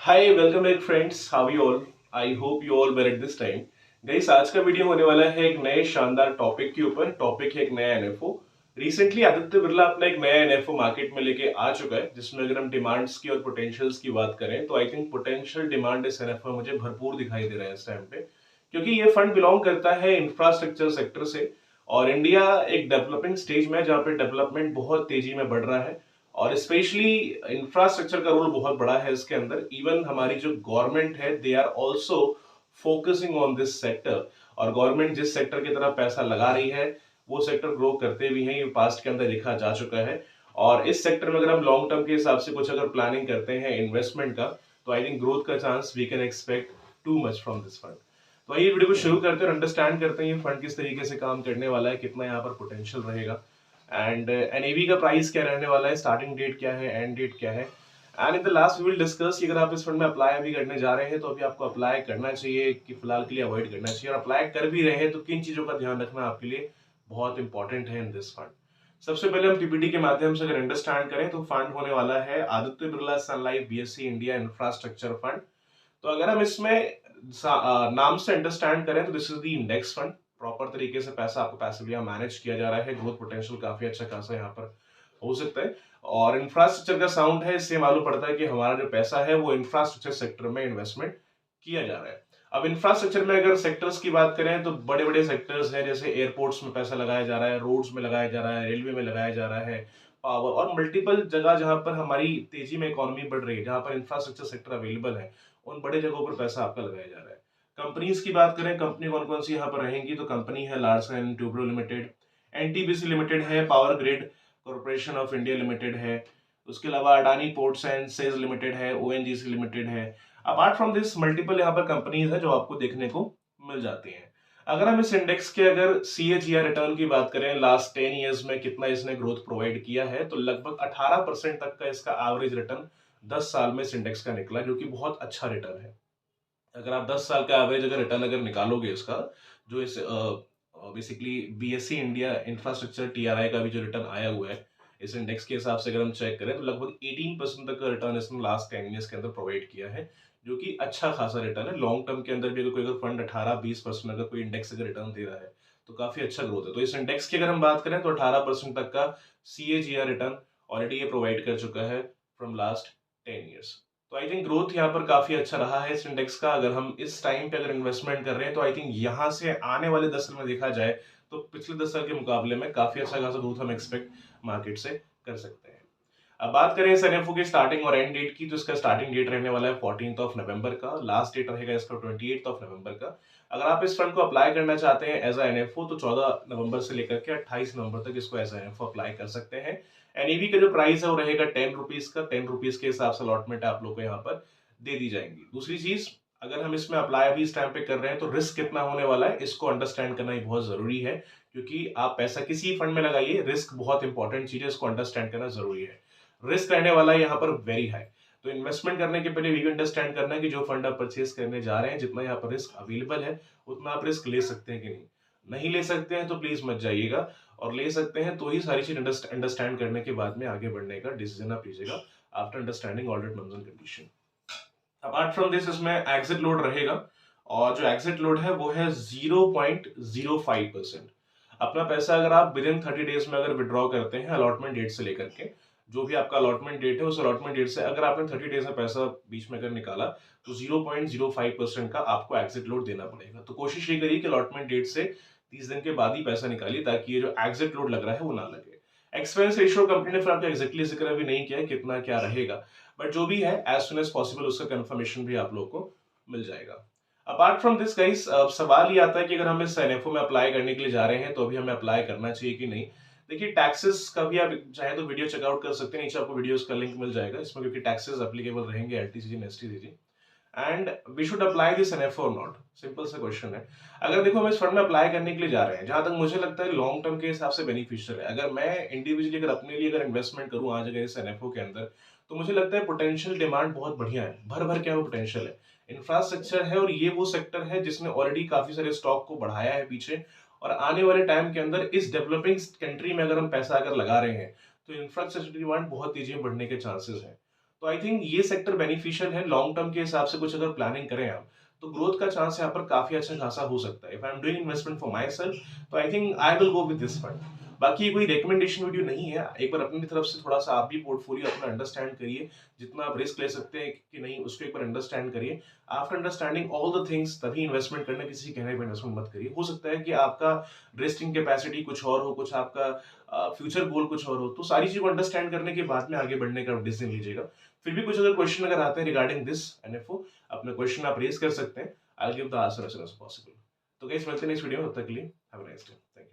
Hi welcome back friends, how you all. I hope you all where at this time. Guys, आज का video होने वाला है एक नए शानदार टॉपिक के ऊपर। टॉपिक है एक नया एनएफओ। रिसेंटली आदित्य बिरला अपना एक नया एनएफओ मार्केट में लेके आ चुका है, जिसमें अगर हम डिमांड्स की और पोटेंशियल्स की बात करें तो आई थिंक पोटेंशियल डिमांड इस एनएफओ में मुझे भरपूर दिखाई दे रहा है इस टाइम पे, क्योंकि ये फंड बिलोंग करता है इंफ्रास्ट्रक्चर सेक्टर से। और इंडिया एक डेवलपिंग स्टेज में है जहाँ पे डेवलपमेंट बहुत तेजी में बढ़ रहा है, और स्पेशली इंफ्रास्ट्रक्चर का रोल बहुत बड़ा है इसके अंदर। इवन हमारी जो गवर्नमेंट है, they are also focusing on this sector. और गवर्नमेंट जिस सेक्टर की तरफ पैसा लगा रही है वो सेक्टर ग्रो करते भी हैं, ये पास्ट के अंदर देखा जा चुका है। और इस सेक्टर में अगर हम लॉन्ग टर्म के हिसाब से कुछ अगर प्लानिंग करते हैं इन्वेस्टमेंट का, तो आई थिंक ग्रोथ का chance we can expect too much from this fund. तो आइए वीडियो को शुरू करते हैं और अंडरस्टैंड करते हैं ये फंड किस तरीके से काम करने वाला है, कितना यहाँ पर पोटेंशियल रहेगा, एंड एनएवी का प्राइस क्या रहने वाला है, स्टार्टिंग डेट क्या है, एंड डेट क्या है। And in the last we will discuss कि अगर आप इस फंड में अप्लाई अभी करने जा रहे हैं तो अभी आपको अप्लाई करना चाहिए कि फिलहाल के लिए अवॉइड करना चाहिए, और अप्लाई कर भी रहे हैं तो किन चीजों का ध्यान रखना आपके लिए बहुत इंपॉर्टेंट है इन दिस फंड। सबसे पहले हम पीपीटी के माध्यम से अगर अंडरस्टैंड करें तो फंड होने वाला है Aditya Birla Sun Life BSC India infrastructure fund. तो अगर हम इसमें नाम से अंडरस्टैंड करें तो this is the index fund. Proper तरीके से पैसा आपको पैसिवली मैनेज किया जा रहा है, ग्रोथ पोटेंशियल काफी अच्छा खासा यहाँ पर हो सकता है। और इंफ्रास्ट्रक्चर का साउंड है, इससे मालूम पड़ता है कि हमारा जो पैसा है वो इंफ्रास्ट्रक्चर सेक्टर में इन्वेस्टमेंट किया जा रहा है। अब इंफ्रास्ट्रक्चर में अगर सेक्टर्स की बात करें तो बड़े बड़े सेक्टर्स हैं, जैसे एयरपोर्ट्स में पैसा लगाया जा रहा है, रोड्स में लगाया जा रहा है, रेलवे में लगाया जा रहा है, पावर और मल्टीपल जगह जहां पर हमारी तेजी में इकोनॉमी बढ़ रही है, जहां पर इंफ्रास्ट्रक्चर सेक्टर अवेलेबल है, उन बड़े जगहों पर पैसा आपका लगाया जा रहा है। कंपनीज की बात करें, कंपनी कौन कौन सी यहाँ पर रहेंगी, तो कंपनी है Larsen and Toubro limited, NTPC limited है, power grid corporation of India limited है, उसके अलावा Adani ports and SEZ limited है, ओएनजीसी लिमिटेड है। अपार्ट फ्रॉम दिस मल्टीपल यहाँ पर कंपनीज है जो आपको देखने को मिल जाती हैं। अगर हम इस इंडेक्स के अगर सीएजीआर रिटर्न की बात करें, लास्ट 10 इयर्स में कितना इसने ग्रोथ प्रोवाइड किया है, तो लगभग 18% तक का इसका एवरेज रिटर्न 10 साल में इस इंडेक्स का निकला, जो कि बहुत अच्छा रिटर्न है। अगर आप 10 साल का एवरेज अगर रिटर्न अगर निकालोगे इसका, जो इस basically BSc India infrastructure TRI का भी जो रिटर्न आया हुआ है इस इंडेक्स के हिसाब से अगर हम चेक करें, तो लगभग 18% तक का रिटर्न इसने लास्ट 10 ईयर्स के अंदर प्रोवाइड किया है, जो कि अच्छा खासा रिटर्न है। लॉन्ग टर्म के अंदर भी अगर कोई अगर फंड 18-20% अगर कोई इंडेक्स अगर रिटर्न दे रहा है तो काफी अच्छा ग्रोथ है। तो इस इंडेक्स की अगर हम बात करें तो 18% तक का सीएजीआर रिटर्न ऑलरेडी ये प्रोवाइड कर चुका है फ्रॉम लास्ट 10 ईयर्स। तो आई थिंक ग्रोथ यहाँ पर काफी अच्छा रहा है इस इंडेक्स का। अगर हम इस टाइम पे अगर इन्वेस्टमेंट कर रहे हैं तो आई थिंक यहाँ से आने वाले 10 साल में देखा जाए तो पिछले 10 साल के मुकाबले में काफी अच्छा खासा ग्रोथ हम एक्सपेक्ट मार्केट से कर सकते हैं। अब बात करें इस एनएफओ की स्टार्टिंग और एंड डेट की, तो इसका स्टार्टिंग डेट रहने वाला है 14th ऑफ नवंबर का, लास्ट डेट रहेगा इसका 28th ऑफ नवंबर का। अगर आप इस फंड को अप्लाई करना चाहते हैं एज अ एनएफओ तो 14 नवंबर से लेकर के 28 नवंबर तक इसको एज एनएफओ अप्लाई कर सकते हैं। एनईवी का जो प्राइस है वो रहेगा 10 रुपीज का। 10 रुपीज के हिसाब से अलॉटमेंट आप लोग को यहाँ पर दे दी जाएंगी। दूसरी चीज, अगर हम इसमें अप्लाई अभी इस टाइम पे कर रहे हैं तो रिस्क कितना होने वाला है इसको अंडरस्टैंड करना ही बहुत जरूरी है, क्योंकि आप पैसा किसी फंड में लगाइए, रिस्क बहुत इंपॉर्टेंट चीज है, इसको अंडरस्टैंड करना जरूरी है। रिस्क रहने वाला है यहाँ पर वेरी हाई। तो इन्वेस्टमेंट करने के पहले ये अंडरस्टैंड करना है कि जो फंड आप परचेज करने जा रहे हैं, जितना यहाँ पर रिस्क अवेलेबल है उतना आप रिस्क ले सकते हैं कि नहीं। नहीं ले सकते हैं तो प्लीज मत जाइएगा, और ले सकते हैं तो ही सारी चीज अंडरस्टैंड करने के बाद में आगे बढ़ने का डिसीजन आप लीजिएगा after understanding all terms and condition. Apart from this इसमें एग्जिट लोड रहेगा, और जो एग्जिट लोड है वो है 0.05%। अपना पैसा अगर आप विद इन 30 डेज में अगर विड्रॉ करते हैं अलॉटमेंट डेट से लेकर के, जो भी आपका अलॉटमेंट डेट है उस अलॉटमेंट डेट से अगर आपने 30 डेज में पैसा बीच में अगर निकाला तो 0.05% का आपको एग्जिट लोड देना पड़ेगा। तो कोशिश ये करिए कि अलॉटमेंट डेट से 30 दिन के बाद ही पैसा निकालिए, ताकि ये जो एग्जिट लोड लग रहा है वो ना लगे। एक्सपेंस रेशियो कंपनी ने फिर आपको एग्जैक्टली जिक्र अभी नहीं किया है कितना क्या रहेगा, बट जो भी है एज सुन एज पॉसिबल उसका कंफर्मेशन भी आप लोग को मिल जाएगा। अपार्ट फ्रॉम दिस गाइस, सवाल ये आता है कि अगर हम इस एनएफओ में अप्लाई करने के लिए जा रहे हैं तो अभी हमें अप्लाई करना चाहिए कि नहीं। देखिए, टैक्सेस का भी आप चाहे तो वीडियो चेकआउट कर सकते हैं, नीचे आपको वीडियोस का लिंक मिल जाएगा इसमें, क्योंकि टैक्सेस एप्लीकेबल रहेंगे LTCG and STCG, and we should apply this NFO और नॉट। सिंपल सा क्वेश्चन है। अगर देखो हम इस फंड में अप्लाई करने के लिए जा रहे हैं, जहां तक मुझे लगता है लॉन्ग टर्म के हिसाब से बेनिफिशियल है। अगर मैं इंडिविजुअली अगर अपने लिए अगर इन्वेस्टमेंट करूं आज अगर इस एनएफओ के अंदर, तो मुझे लगता है पोटेंशियल डिमांड बहुत बढ़िया है, भर भर के वो पोटेंशियल है। इंफ्रास्ट्रक्चर है और ये वो सेक्टर है जिसने ऑलरेडी काफी सारे स्टॉक को बढ़ाया है पीछे, और आने वाले टाइम के अंदर इस डेवलपिंग कंट्री में अगर हम पैसा अगर लगा रहे हैं तो इंफ्रास्ट्रक्चर डिमांड बहुत तेजी में बढ़ने के चांसेस हैं। तो आई थिंक ये सेक्टर बेनिफिशियल है लॉन्ग टर्म के हिसाब से। कुछ अगर प्लानिंग करें आप तो ग्रोथ का चांस यहाँ पर काफी अच्छा खासा हो सकता है। If I am doing investment for myself तो I think I will go with this fund. बाकी ये कोई रिकमेंडेशन वीडियो नहीं है, एक बार अपनी तरफ से थोड़ा सा आप भी पोर्टफोलियो अपना अंडरस्टैंड करिए, जितना आप रिस्क ले सकते हैं कि नहीं उसको एक बार अंडरस्टैंड करिए। After understanding all the things तभी इन्वेस्टमेंट करना, किसी के कहने पर इन्वेस्टमेंट मत करिए। हो सकता है कि आपका रिस्किंग कैपेसिटी कुछ और हो, कुछ आपका फ्यूचर गोल कुछ और हो, तो सारी चीज को अंडरस्टैंड करने के बाद में आगे बढ़ने का डिसीजन लीजिएगा। फिर भी कुछ अगर क्वेश्चन अगर आते हैं रिगार्डिंग दिस एनएफओ, अपने क्वेश्चन आप रेज कर सकते हैं। I will give the answer as soon as possible. तो गाइस मिलते हैं नेक्स्ट वीडियो में, तब तक के लिए have a nice day. Thank you.